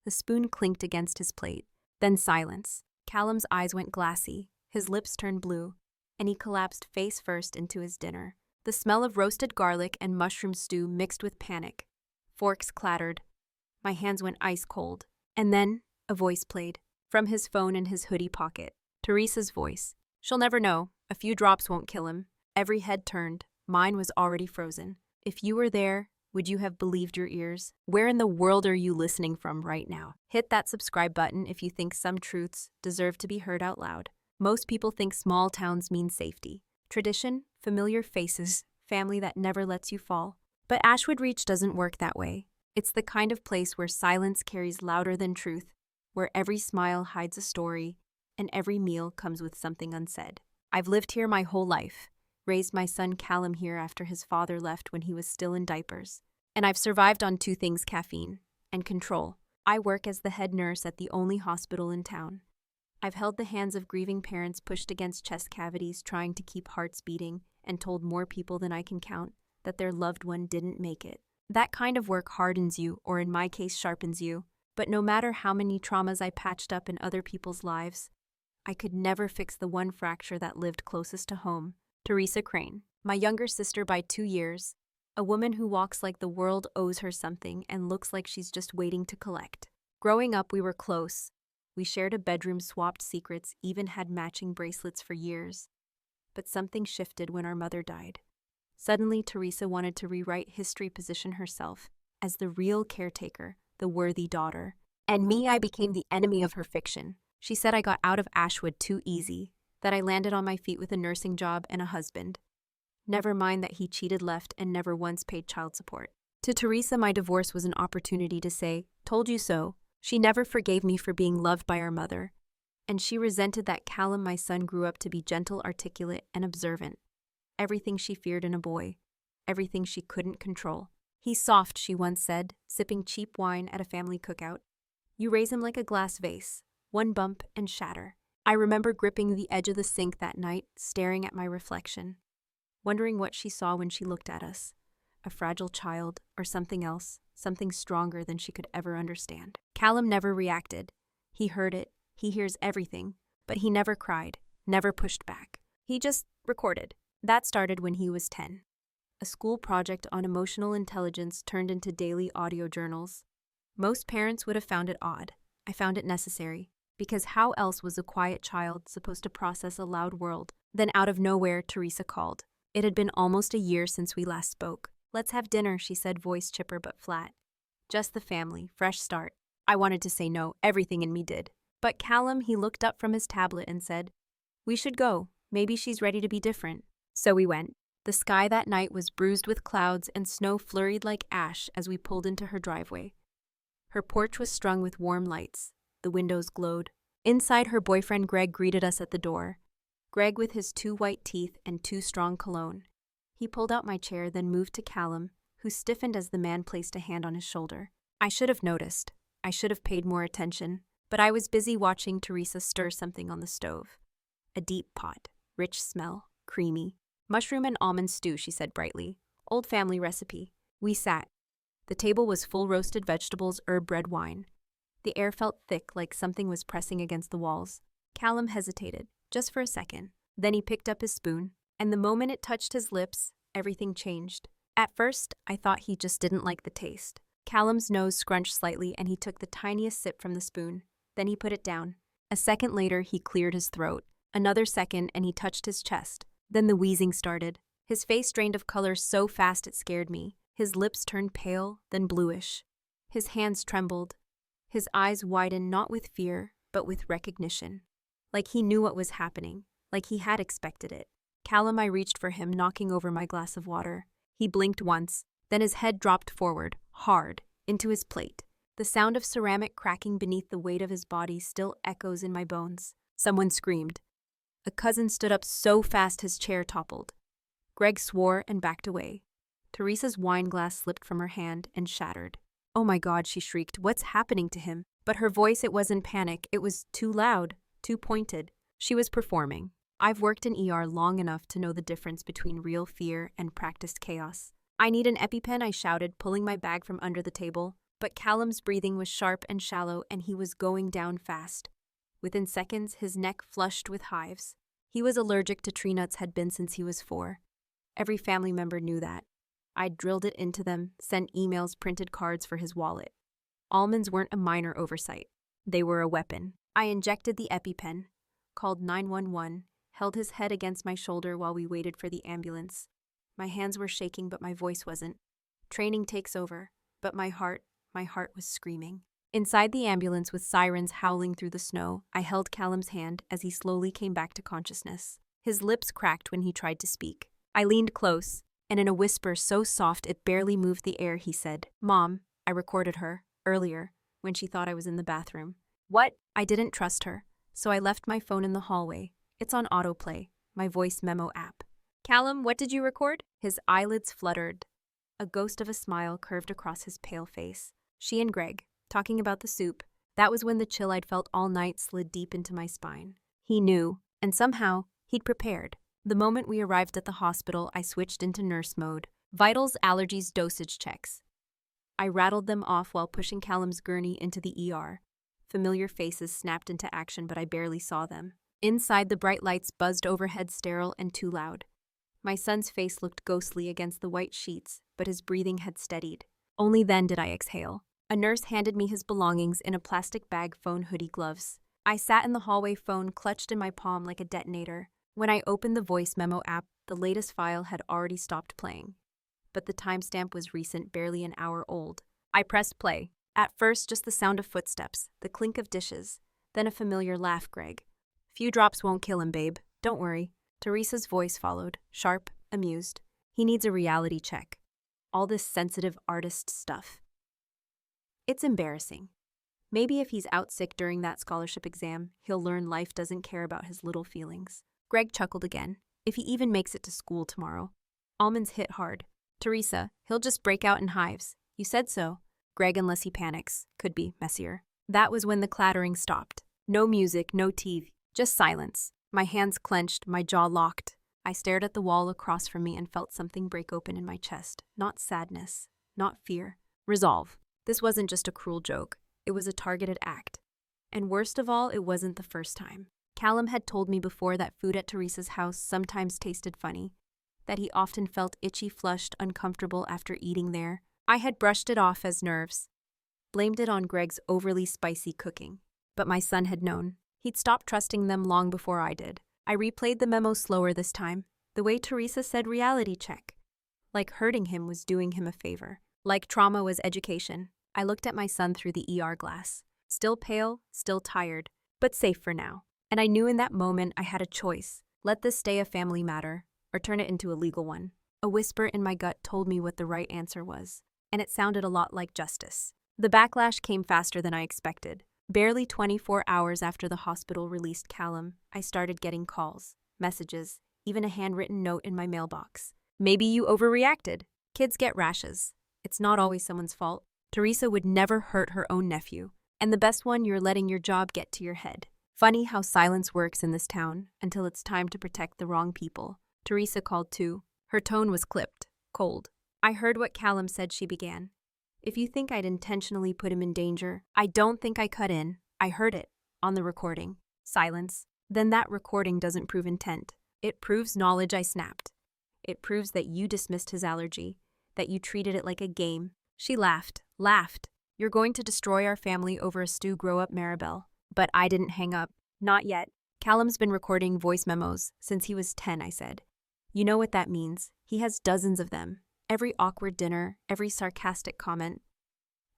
The spoon clinked against his plate. Then silence. Callum's eyes went glassy, his lips turned blue, and he collapsed face first into his dinner. The smell of roasted garlic and mushroom stew mixed with panic. Forks clattered. My hands went ice cold. And then a voice played, from his phone in his hoodie pocket. Teresa's voice. She'll never know. A few drops won't kill him. Every head turned. Mine was already frozen. If you were there, would you have believed your ears? Where in the world are you listening from right now? Hit that subscribe button if you think some truths deserve to be heard out loud. Most people think small towns mean safety, tradition, familiar faces, family that never lets you fall. But Ashwood Reach doesn't work that way. It's the kind of place where silence carries louder than truth, where every smile hides a story, and every meal comes with something unsaid. I've lived here my whole life, raised my son Callum here after his father left when he was still in diapers. And I've survived on two things: caffeine and control. I work as the head nurse at the only hospital in town. I've held the hands of grieving parents pushed against chest cavities trying to keep hearts beating, and told more people than I can count that their loved one didn't make it. That kind of work hardens you, or in my case sharpens you. But no matter how many traumas I patched up in other people's lives, I could never fix the one fracture that lived closest to home. Teresa Crane, my younger sister by 2 years, a woman who walks like the world owes her something and looks like she's just waiting to collect. Growing up, we were close. We shared a bedroom, swapped secrets, even had matching bracelets for years. But something shifted when our mother died. Suddenly, Teresa wanted to rewrite history, position herself as the real caretaker, the worthy daughter. And me, I became the enemy of her fiction. She said I got out of Ashwood too easy, that I landed on my feet with a nursing job and a husband. Never mind that he cheated, left, and never once paid child support. To Teresa, my divorce was an opportunity to say, "Told you so." She never forgave me for being loved by our mother, and she resented that Callum, my son, grew up to be gentle, articulate, and observant. Everything she feared in a boy, everything she couldn't control. "He's soft," she once said, sipping cheap wine at a family cookout. "You raise him like a glass vase, one bump and shatter." I remember gripping the edge of the sink that night, staring at my reflection, wondering what she saw when she looked at us. A fragile child, or something else, something stronger than she could ever understand. Callum never reacted. He heard it, he hears everything, but he never cried, never pushed back. He just recorded. That started when he was 10. A school project on emotional intelligence turned into daily audio journals. Most parents would have found it odd. I found it necessary, because how else was a quiet child supposed to process a loud world? Then out of nowhere, Teresa called. It had been almost a year since we last spoke. "Let's have dinner," she said, voice chipper but flat. Just the family, fresh start. I wanted to say no, everything in me did. But Callum, he looked up from his tablet and said, "We should go. Maybe she's ready to be different." So we went. The sky that night was bruised with clouds and snow flurried like ash as we pulled into her driveway. Her porch was strung with warm lights. The windows glowed. Inside, her boyfriend Greg greeted us at the door. Greg with his 2 white teeth and 2 strong cologne. He pulled out my chair, then moved to Callum, who stiffened as the man placed a hand on his shoulder. I should have noticed. I should have paid more attention, but I was busy watching Teresa stir something on the stove. A deep pot, rich smell, creamy. "Mushroom and almond stew," she said brightly. "Old family recipe." We sat. The table was full roasted vegetables, herb, red wine. The air felt thick, like something was pressing against the walls. Callum hesitated, just for a second. Then he picked up his spoon, and the moment it touched his lips, everything changed. At first, I thought he just didn't like the taste. Callum's nose scrunched slightly, and he took the tiniest sip from the spoon. Then he put it down. A second later, he cleared his throat. Another second, and he touched his chest. Then the wheezing started. His face drained of color so fast it scared me. His lips turned pale, then bluish. His hands trembled. His eyes widened not with fear, but with recognition. Like he knew what was happening, like he had expected it. Callum, I reached for him, knocking over my glass of water. He blinked once, then his head dropped forward, hard, into his plate. The sound of ceramic cracking beneath the weight of his body still echoes in my bones. Someone screamed. A cousin stood up so fast his chair toppled. Greg swore and backed away. Teresa's wine glass slipped from her hand and shattered. "Oh my God," she shrieked, "what's happening to him?" But her voice, it wasn't panic, it was too loud, too pointed. She was performing. I've worked in ER long enough to know the difference between real fear and practiced chaos. "I need an EpiPen," I shouted, pulling my bag from under the table. But Callum's breathing was sharp and shallow, and he was going down fast. Within seconds, his neck flushed with hives. He was allergic to tree nuts, had been since he was 4. Every family member knew that. I'd drilled it into them, sent emails, printed cards for his wallet. Almonds weren't a minor oversight. They were a weapon. I injected the EpiPen, called 911, held his head against my shoulder while we waited for the ambulance. My hands were shaking, but my voice wasn't. Training takes over, but my heart was screaming. Inside the ambulance with sirens howling through the snow, I held Callum's hand as he slowly came back to consciousness. His lips cracked when he tried to speak. I leaned close, and in a whisper so soft it barely moved the air, he said, "Mom, I recorded her, earlier, when she thought I was in the bathroom." "What?" I didn't trust her, so I left my phone in the hallway. It's on autoplay, my voice memo app. "Callum, what did you record?" His eyelids fluttered. A ghost of a smile curved across his pale face. She and Greg, talking about the soup. That was when the chill I'd felt all night slid deep into my spine. He knew, and somehow, he'd prepared. The moment we arrived at the hospital, I switched into nurse mode. Vitals, allergies, dosage checks. I rattled them off while pushing Callum's gurney into the ER. Familiar faces snapped into action, but I barely saw them. Inside, the bright lights buzzed overhead, sterile and too loud. My son's face looked ghostly against the white sheets, but his breathing had steadied. Only then did I exhale. A nurse handed me his belongings in a plastic bag, phone, hoodie, gloves. I sat in the hallway, phone clutched in my palm like a detonator. When I opened the voice memo app, the latest file had already stopped playing. But the timestamp was recent, barely an hour old. I pressed play. At first, just the sound of footsteps, the clink of dishes, then a familiar laugh. "Greg, few drops won't kill him, babe. Don't worry." Teresa's voice followed, sharp, amused. "He needs a reality check. All this sensitive artist stuff. It's embarrassing. Maybe if he's out sick during that scholarship exam, he'll learn life doesn't care about his little feelings." Greg chuckled again. "If he even makes it to school tomorrow." Almonds hit hard. "Teresa, he'll just break out in hives. You said so." "Greg, unless he panics, could be messier." That was when the clattering stopped. No music, no TV, just silence. My hands clenched, my jaw locked. I stared at the wall across from me and felt something break open in my chest. Not sadness, not fear. Resolve. This wasn't just a cruel joke. It was a targeted act. And worst of all, it wasn't the first time. Callum had told me before that food at Teresa's house sometimes tasted funny, that he often felt itchy, flushed, uncomfortable after eating there. I had brushed it off as nerves, blamed it on Greg's overly spicy cooking. But my son had known. He'd stopped trusting them long before I did. I replayed the memo slower this time, the way Teresa said reality check. Like hurting him was doing him a favor. Like trauma was education. I looked at my son through the ER glass. Still pale, still tired, but safe for now. And I knew in that moment I had a choice. Let this stay a family matter, or turn it into a legal one. A whisper in my gut told me what the right answer was, and it sounded a lot like justice. The backlash came faster than I expected. Barely 24 hours after the hospital released Callum, I started getting calls, messages, even a handwritten note in my mailbox. "Maybe you overreacted. Kids get rashes. It's not always someone's fault. Teresa would never hurt her own nephew. And the best one, you're letting your job get to your head." Funny how silence works in this town until it's time to protect the wrong people. Teresa called too. Her tone was clipped, cold. "I heard what Callum said," she began. "If you think I'd intentionally put him in danger, I don't think I cut in. I heard it. On the recording." Silence. "Then that recording doesn't prove intent. It proves knowledge." I snapped. "It proves that you dismissed his allergy, that you treated it like a game." She laughed. "You're going to destroy our family over a stew, grow up, Maribel." But I didn't hang up. "Not yet. Callum's been recording voice memos since he was 10, I said. "You know what that means. He has dozens of them. Every awkward dinner, every sarcastic comment,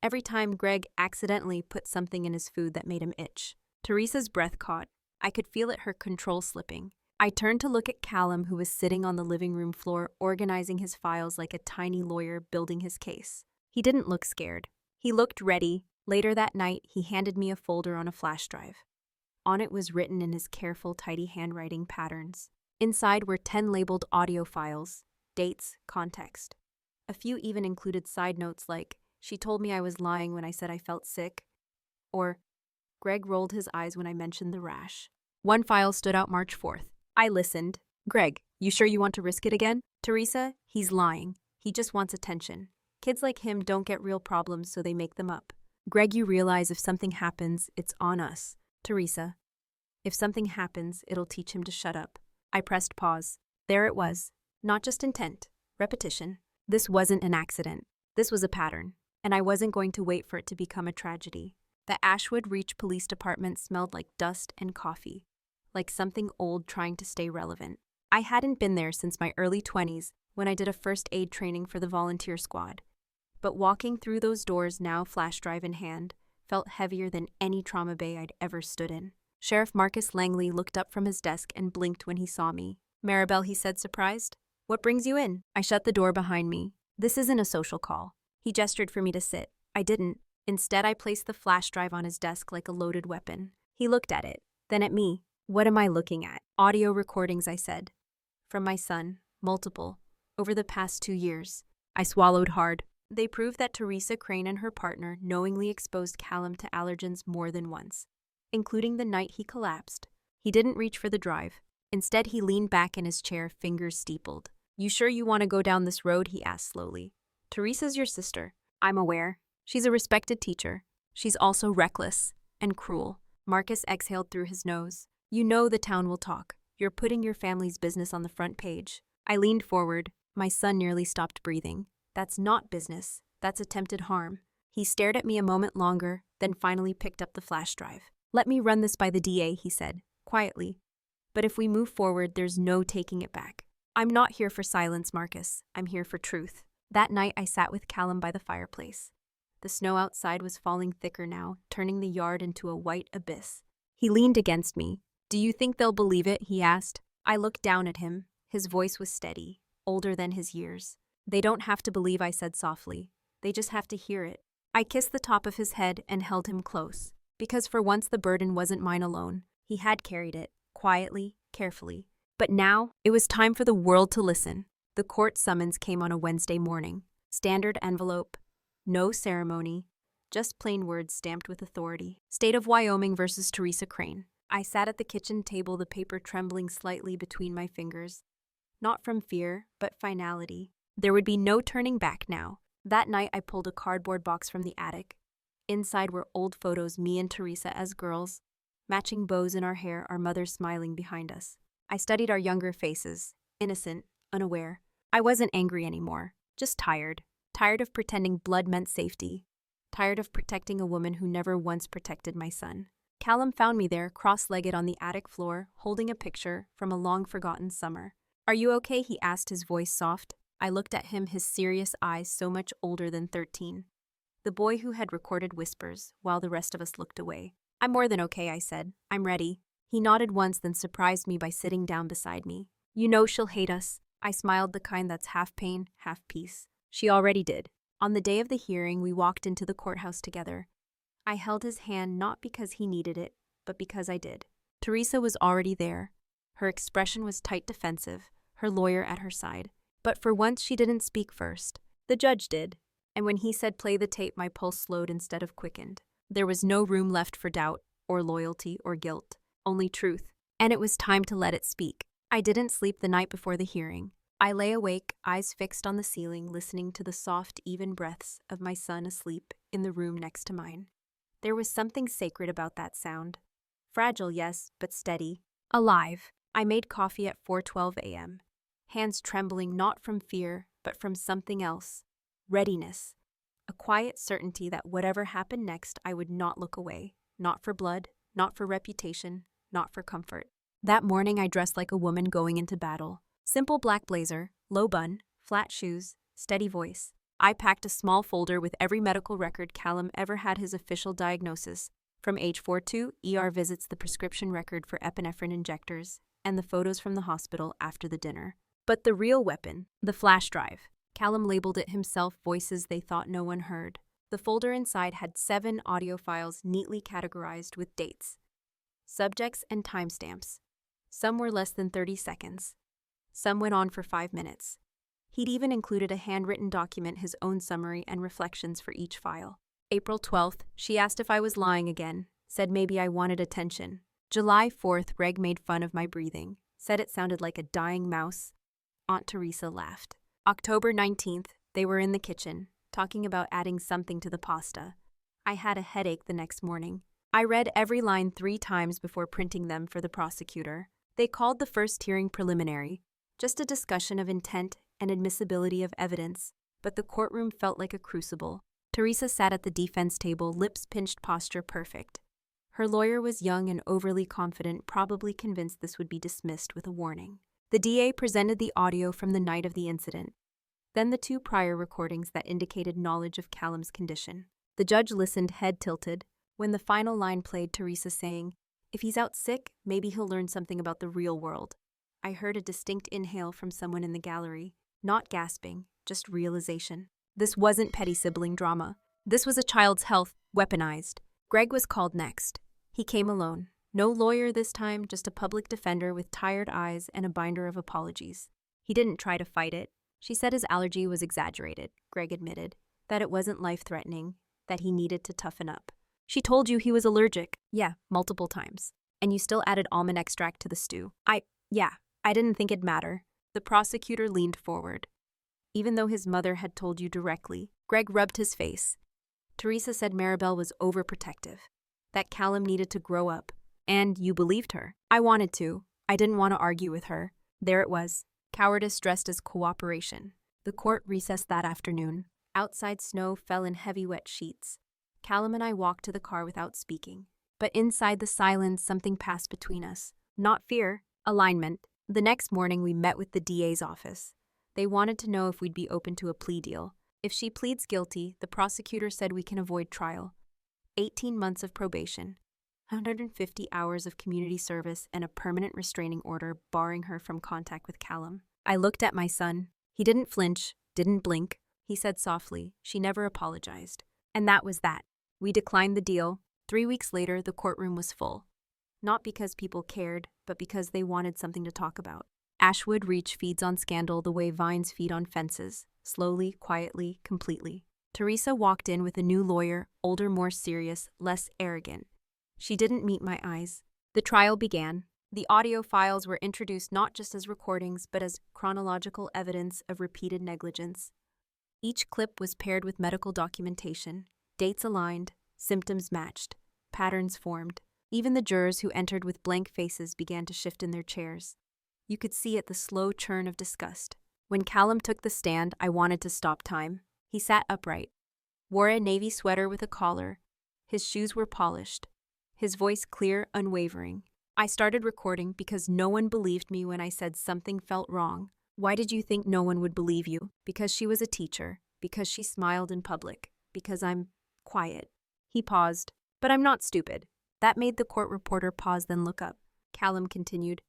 every time Greg accidentally put something in his food that made him itch." Teresa's breath caught. I could feel it, her control slipping. I turned to look at Callum, who was sitting on the living room floor, organizing his files like a tiny lawyer building his case. He didn't look scared. He looked ready. Later that night, he handed me a folder on a flash drive. On it was written in his careful, tidy handwriting patterns. Inside were 10 labeled audio files, dates, context. A few even included side notes like, "She told me I was lying when I said I felt sick," or, "Greg rolled his eyes when I mentioned the rash." One file stood out, March 4th. I listened. "Greg, you sure you want to risk it again?" "Teresa, he's lying. He just wants attention. Kids like him don't get real problems, so they make them up. Greg, you realize if something happens, it's on us. Teresa, if something happens, it'll teach him to shut up. I pressed pause. There it was. Not just intent, repetition. This wasn't an accident. This was a pattern. And I wasn't going to wait for it to become a tragedy. The Ashwood Reach Police Department smelled like dust and coffee, like something old trying to stay relevant. I hadn't been there since my early 20s when I did a first aid training for the volunteer squad. But walking through those doors now, flash drive in hand, felt heavier than any trauma bay I'd ever stood in. Sheriff Marcus Langley looked up from his desk and blinked when he saw me. Maribel, he said, surprised. What brings you in? I shut the door behind me. This isn't a social call. He gestured for me to sit. I didn't. Instead, I placed the flash drive on his desk like a loaded weapon. He looked at it, then at me. What am I looking at? Audio recordings, I said. From my son, multiple, over the past 2 years. I swallowed hard. They proved that Teresa Crane and her partner knowingly exposed Callum to allergens more than once, including the night he collapsed. He didn't reach for the drive. Instead, he leaned back in his chair, fingers steepled. You sure you want to go down this road? He asked slowly. Teresa's your sister. I'm aware. She's a respected teacher. She's also reckless and cruel. Marcus exhaled through his nose. You know the town will talk. You're putting your family's business on the front page. I leaned forward. My son nearly stopped breathing. That's not business. That's attempted harm. He stared at me a moment longer, then finally picked up the flash drive. Let me run this by the DA, he said, quietly. But if we move forward, there's no taking it back. I'm not here for silence, Marcus. I'm here for truth. That night, I sat with Callum by the fireplace. The snow outside was falling thicker now, turning the yard into a white abyss. He leaned against me. Do you think they'll believe it? He asked. I looked down at him. His voice was steady, older than his years. They don't have to believe, I said softly. They just have to hear it. I kissed the top of his head and held him close, because for once the burden wasn't mine alone. He had carried it, quietly, carefully. But now, it was time for the world to listen. The court summons came on a Wednesday morning. Standard envelope. No ceremony. Just plain words stamped with authority. State of Wyoming versus Teresa Crane. I sat at the kitchen table, the paper trembling slightly between my fingers. Not from fear, but finality. There would be no turning back now. That night, I pulled a cardboard box from the attic. Inside were old photos, me and Teresa as girls, matching bows in our hair, our mother smiling behind us. I studied our younger faces, innocent, unaware. I wasn't angry anymore, just tired. Tired of pretending blood meant safety. Tired of protecting a woman who never once protected my son. Callum found me there, cross-legged on the attic floor, holding a picture from a long-forgotten summer. Are you okay? He asked, his voice soft. I looked at him, his serious eyes so much older than 13. The boy who had recorded whispers, while the rest of us looked away. I'm more than okay, I said. I'm ready. He nodded once, then surprised me by sitting down beside me. You know she'll hate us. I smiled, the kind that's half pain, half peace. She already did. On the day of the hearing, we walked into the courthouse together. I held his hand not because he needed it, but because I did. Teresa was already there. Her expression was tight defensive, her lawyer at her side. But for once, she didn't speak first. The judge did. And when he said play the tape, my pulse slowed instead of quickened. There was no room left for doubt, or loyalty, or guilt. Only truth. And it was time to let it speak. I didn't sleep the night before the hearing. I lay awake, eyes fixed on the ceiling, listening to the soft, even breaths of my son asleep in the room next to mine. There was something sacred about that sound. Fragile, yes, but steady. Alive. I made coffee at 4:12 a.m. Hands trembling not from fear, but from something else. Readiness. A quiet certainty that whatever happened next, I would not look away. Not for blood, not for reputation, not for comfort. That morning, I dressed like a woman going into battle. Simple black blazer, low bun, flat shoes, steady voice. I packed a small folder with every medical record Callum ever had, his official diagnosis, from age 4 to ER visits, the prescription record for epinephrine injectors, and the photos from the hospital after the dinner. But the real weapon, the flash drive. Callum labeled it himself, voices they thought no one heard. The folder inside had 7 audio files neatly categorized with dates, subjects, and timestamps. Some were less than 30 seconds. Some went on for 5 minutes. He'd even included a handwritten document, his own summary and reflections for each file. April 12th, she asked if I was lying again, said maybe I wanted attention. July 4th, Greg made fun of my breathing, said it sounded like a dying mouse. Aunt Teresa laughed. October 19th, they were in the kitchen. talking about adding something to the pasta. I had a headache the next morning. I read every line 3 times before printing them for the prosecutor. They called the first hearing preliminary, just a discussion of intent and admissibility of evidence, but the courtroom felt like a crucible. Teresa sat at the defense table, lips pinched, posture perfect. Her lawyer was young and overly confident, probably convinced this would be dismissed with a warning. The DA presented the audio from the night of the incident, then the 2 prior recordings that indicated knowledge of Callum's condition. The judge listened, head tilted, when the final line played, Teresa saying, "If he's out sick, maybe he'll learn something about the real world." I heard a distinct inhale from someone in the gallery, not gasping, just realization. This wasn't petty sibling drama. This was a child's health weaponized. Greg was called next. He came alone. No lawyer this time, just a public defender with tired eyes and a binder of apologies. He didn't try to fight it. She said his allergy was exaggerated, Greg admitted, that it wasn't life-threatening, that he needed to toughen up. She told you he was allergic. Yeah, multiple times. And you still added almond extract to the stew. I didn't think it'd matter. The prosecutor leaned forward. Even though his mother had told you directly, Greg rubbed his face. Teresa said Maribel was overprotective, that Callum needed to grow up, and you believed her. I wanted to. I didn't want to argue with her. There it was. Cowardice dressed as cooperation. The court recessed that afternoon. Outside snow fell in heavy wet sheets. Callum and I walked to the car without speaking. But inside the silence, something passed between us. Not fear, alignment. The next morning, we met with the DA's office. They wanted to know if we'd be open to a plea deal. If she pleads guilty, the prosecutor said we can avoid trial. 18 months of probation, 150 hours of community service, and a permanent restraining order barring her from contact with Callum. I looked at my son. He didn't flinch, didn't blink. He said softly, "She never apologized." And that was that. We declined the deal. 3 weeks later, the courtroom was full. Not because people cared, but because they wanted something to talk about. Ashwood Reach feeds on scandal the way vines feed on fences, slowly, quietly, completely. Teresa walked in with a new lawyer, older, more serious, less arrogant. She didn't meet my eyes. The trial began. The audio files were introduced not just as recordings, but as chronological evidence of repeated negligence. Each clip was paired with medical documentation, dates aligned, symptoms matched, patterns formed. Even the jurors who entered with blank faces began to shift in their chairs. You could see it, the slow churn of disgust. When Callum took the stand, I wanted to stop time. He sat upright, wore a navy sweater with a collar. His shoes were polished, his voice clear, unwavering. I started recording because no one believed me when I said something felt wrong. Why did you think no one would believe you? Because she was a teacher, because she smiled in public, because I'm quiet. He paused. But I'm not stupid. That made the court reporter pause, then look up. Callum continued,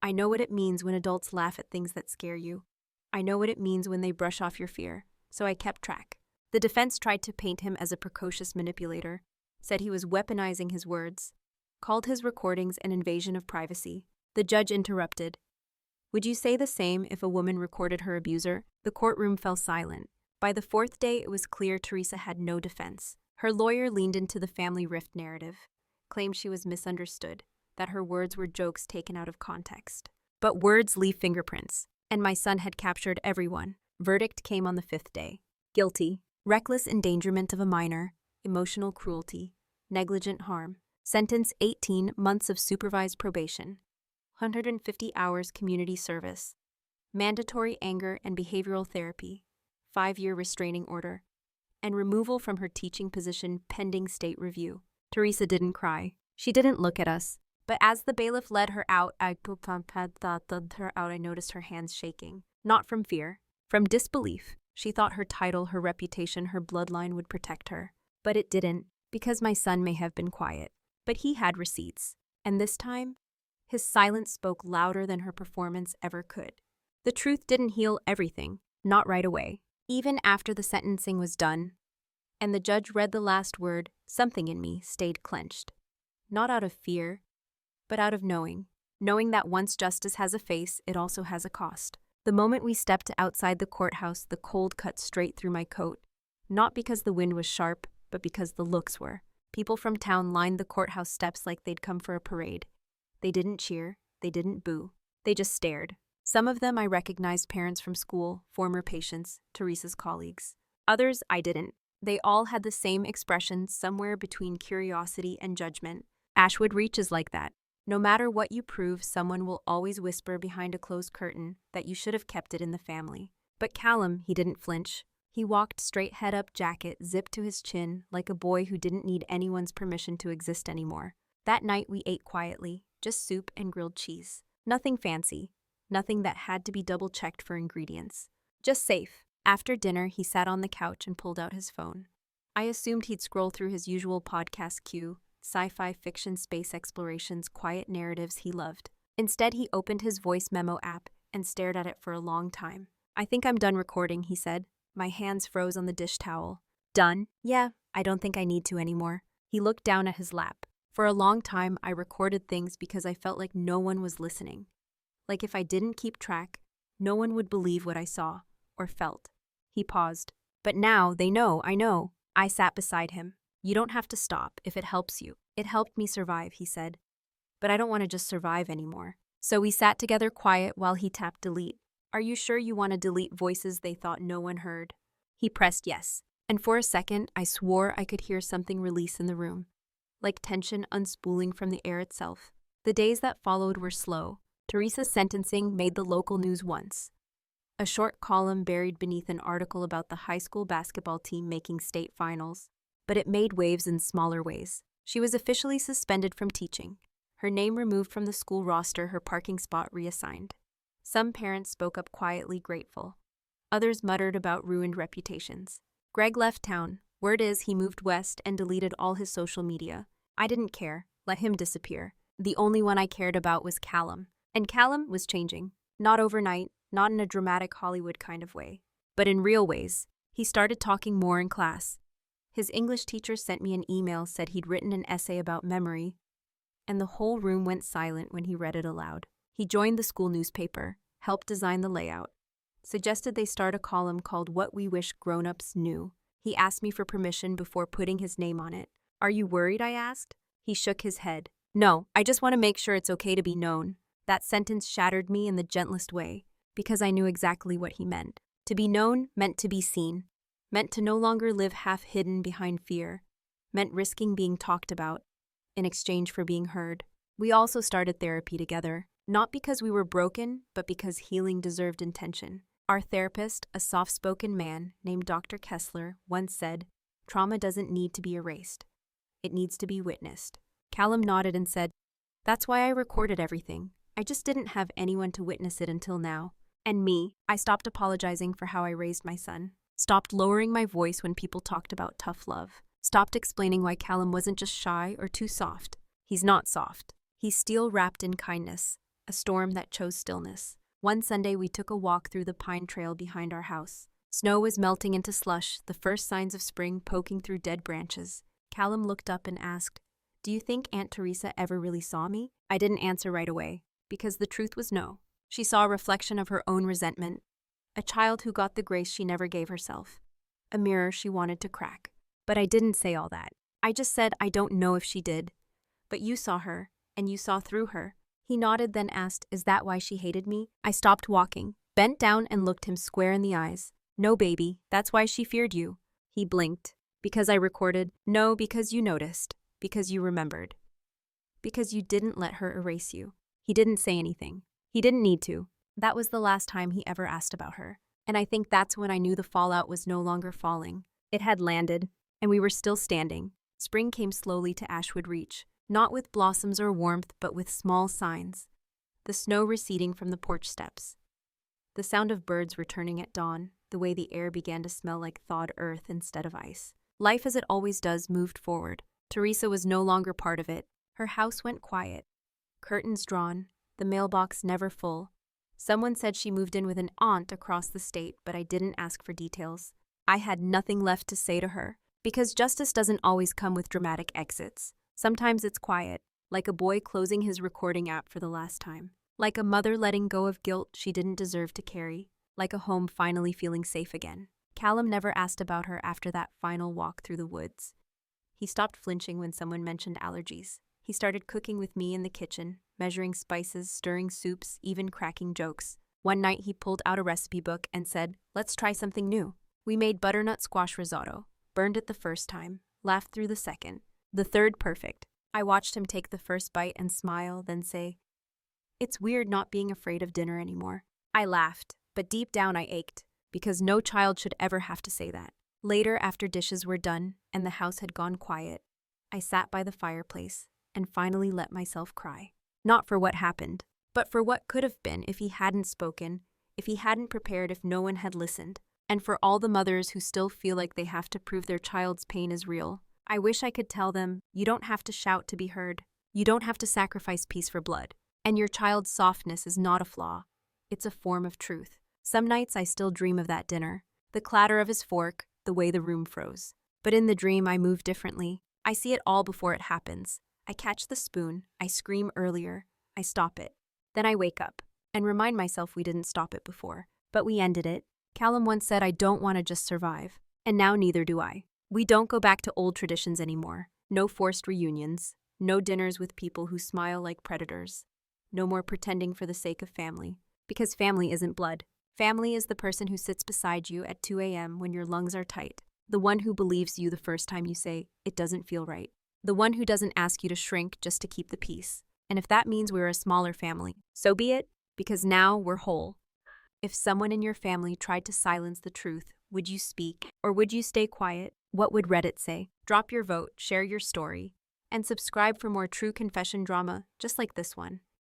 "I know what it means when adults laugh at things that scare you. I know what it means when they brush off your fear. So I kept track." The defense tried to paint him as a precocious manipulator, said he was weaponizing his words, called his recordings an invasion of privacy. The judge interrupted. "Would you say the same if a woman recorded her abuser?" The courtroom fell silent. By the 4th day, it was clear Teresa had no defense. Her lawyer leaned into the family rift narrative, claimed she was misunderstood, that her words were jokes taken out of context. But words leave fingerprints, and my son had captured everyone. Verdict came on the 5th day. Guilty, reckless endangerment of a minor, emotional cruelty, negligent harm. Sentence 18 months of supervised probation, 150 hours community service, mandatory anger and behavioral therapy, 5-year restraining order, and removal from her teaching position pending state review. Teresa didn't cry. She didn't look at us. But as the bailiff led her out, I noticed her hands shaking. Not from fear, from disbelief. She thought her title, her reputation, her bloodline would protect her. But it didn't, because my son may have been quiet. But he had receipts. And this time, his silence spoke louder than her performance ever could. The truth didn't heal everything, not right away. Even after the sentencing was done, and the judge read the last word, something in me stayed clenched. Not out of fear, but out of knowing that once justice has a face, it also has a cost. The moment we stepped outside the courthouse, the cold cut straight through my coat, not because the wind was sharp, but because the looks were. People from town lined the courthouse steps like they'd come for a parade. They didn't cheer, they didn't boo, they just stared. Some of them I recognized, parents from school, former patients, Teresa's colleagues. Others, I didn't. They all had the same expression somewhere between curiosity and judgment. Ashwood Reach is like that. No matter what you prove, someone will always whisper behind a closed curtain that you should have kept it in the family. But Callum, he didn't flinch. He walked straight, head up, jacket zipped to his chin, like a boy who didn't need anyone's permission to exist anymore. That night we ate quietly, just soup and grilled cheese. Nothing fancy, nothing that had to be double-checked for ingredients. Just safe. After dinner, he sat on the couch and pulled out his phone. I assumed he'd scroll through his usual podcast queue, sci-fi, fiction, space explorations, quiet narratives he loved. Instead, he opened his voice memo app and stared at it for a long time. "I think I'm done recording," he said. My hands froze on the dish towel. "Done? Yeah, I don't think I need to anymore." He looked down at his lap. For a long time, I recorded things because I felt like no one was listening. Like if I didn't keep track, no one would believe what I saw or felt. He paused. "But now they know, I know." I sat beside him. "You don't have to stop if it helps you." "It helped me survive," he said. "But I don't want to just survive anymore." So we sat together quiet while he tapped delete. "Are you sure you want to delete voices they thought no one heard?" He pressed yes. And for a second, I swore I could hear something release in the room, like tension unspooling from the air itself. The days that followed were slow. Teresa's sentencing made the local news once. A short column buried beneath an article about the high school basketball team making state finals. But it made waves in smaller ways. She was officially suspended from teaching. Her name removed from the school roster, her parking spot reassigned. Some parents spoke up quietly, grateful. Others muttered about ruined reputations. Greg left town. Word is he moved west and deleted all his social media. I didn't care. Let him disappear. The only one I cared about was Callum. And Callum was changing. Not overnight, not in a dramatic Hollywood kind of way, but in real ways. He started talking more in class. His English teacher sent me an email, said he'd written an essay about memory, and the whole room went silent when he read it aloud. He joined the school newspaper, helped design the layout, suggested they start a column called What We Wish Grown-Ups Knew. He asked me for permission before putting his name on it. "Are you worried?" I asked. He shook his head. "No, I just want to make sure it's okay to be known." That sentence shattered me in the gentlest way, because I knew exactly what he meant. To be known meant to be seen, meant to no longer live half-hidden behind fear, meant risking being talked about in exchange for being heard. We also started therapy together, not because we were broken, but because healing deserved intention. Our therapist, a soft-spoken man named Dr. Kessler, once said, "Trauma doesn't need to be erased. It needs to be witnessed." Callum nodded and said, "That's why I recorded everything. I just didn't have anyone to witness it until now." And me, I stopped apologizing for how I raised my son, stopped lowering my voice when people talked about tough love, stopped explaining why Callum wasn't just shy or too soft. He's not soft. He's steel wrapped in kindness, a storm that chose stillness. One Sunday, we took a walk through the pine trail behind our house. Snow was melting into slush, the first signs of spring poking through dead branches. Callum looked up and asked, "Do you think Aunt Teresa ever really saw me?" I didn't answer right away, because the truth was no. She saw a reflection of her own resentment, a child who got the grace she never gave herself, a mirror she wanted to crack. But I didn't say all that. I just said I don't know if she did. But you saw her, and you saw through her. He nodded, then asked, "Is that why she hated me?" I stopped walking, bent down and looked him square in the eyes. "No, baby, that's why she feared you." He blinked. "Because I recorded?" "No, because you noticed. Because you remembered. Because you didn't let her erase you." He didn't say anything. He didn't need to. That was the last time he ever asked about her. And I think that's when I knew the fallout was no longer falling. It had landed, and we were still standing. Spring came slowly to Ashwood Reach, not with blossoms or warmth, but with small signs. The snow receding from the porch steps. The sound of birds returning at dawn, the way the air began to smell like thawed earth instead of ice. Life, as it always does, moved forward. Teresa was no longer part of it. Her house went quiet. Curtains drawn, the mailbox never full. Someone said she moved in with an aunt across the state, but I didn't ask for details. I had nothing left to say to her, because justice doesn't always come with dramatic exits. Sometimes it's quiet, like a boy closing his recording app for the last time. Like a mother letting go of guilt she didn't deserve to carry. Like a home finally feeling safe again. Callum never asked about her after that final walk through the woods. He stopped flinching when someone mentioned allergies. He started cooking with me in the kitchen, measuring spices, stirring soups, even cracking jokes. One night he pulled out a recipe book and said, "Let's try something new." We made butternut squash risotto, burned it the first time, laughed through the second, the third perfect. I watched him take the first bite and smile, then say, "It's weird not being afraid of dinner anymore." I laughed, but deep down I ached, because no child should ever have to say that. Later, after dishes were done and the house had gone quiet, I sat by the fireplace and finally let myself cry. Not for what happened, but for what could have been if he hadn't spoken, if he hadn't prepared, if no one had listened. And for all the mothers who still feel like they have to prove their child's pain is real, I wish I could tell them, you don't have to shout to be heard. You don't have to sacrifice peace for blood. And your child's softness is not a flaw. It's a form of truth. Some nights I still dream of that dinner, the clatter of his fork, the way the room froze. But in the dream I move differently. I see it all before it happens. I catch the spoon, I scream earlier, I stop it. Then I wake up and remind myself we didn't stop it before, but we ended it. Callum once said, "I don't want to just survive." And now neither do I. We don't go back to old traditions anymore. No forced reunions. No dinners with people who smile like predators. No more pretending for the sake of family. Because family isn't blood. Family is the person who sits beside you at 2 a.m. when your lungs are tight. The one who believes you the first time you say, "It doesn't feel right." The one who doesn't ask you to shrink just to keep the peace. And if that means we're a smaller family, so be it, because now we're whole. If someone in your family tried to silence the truth, would you speak or would you stay quiet? What would Reddit say? Drop your vote, share your story, and subscribe for more true confession drama just like this one.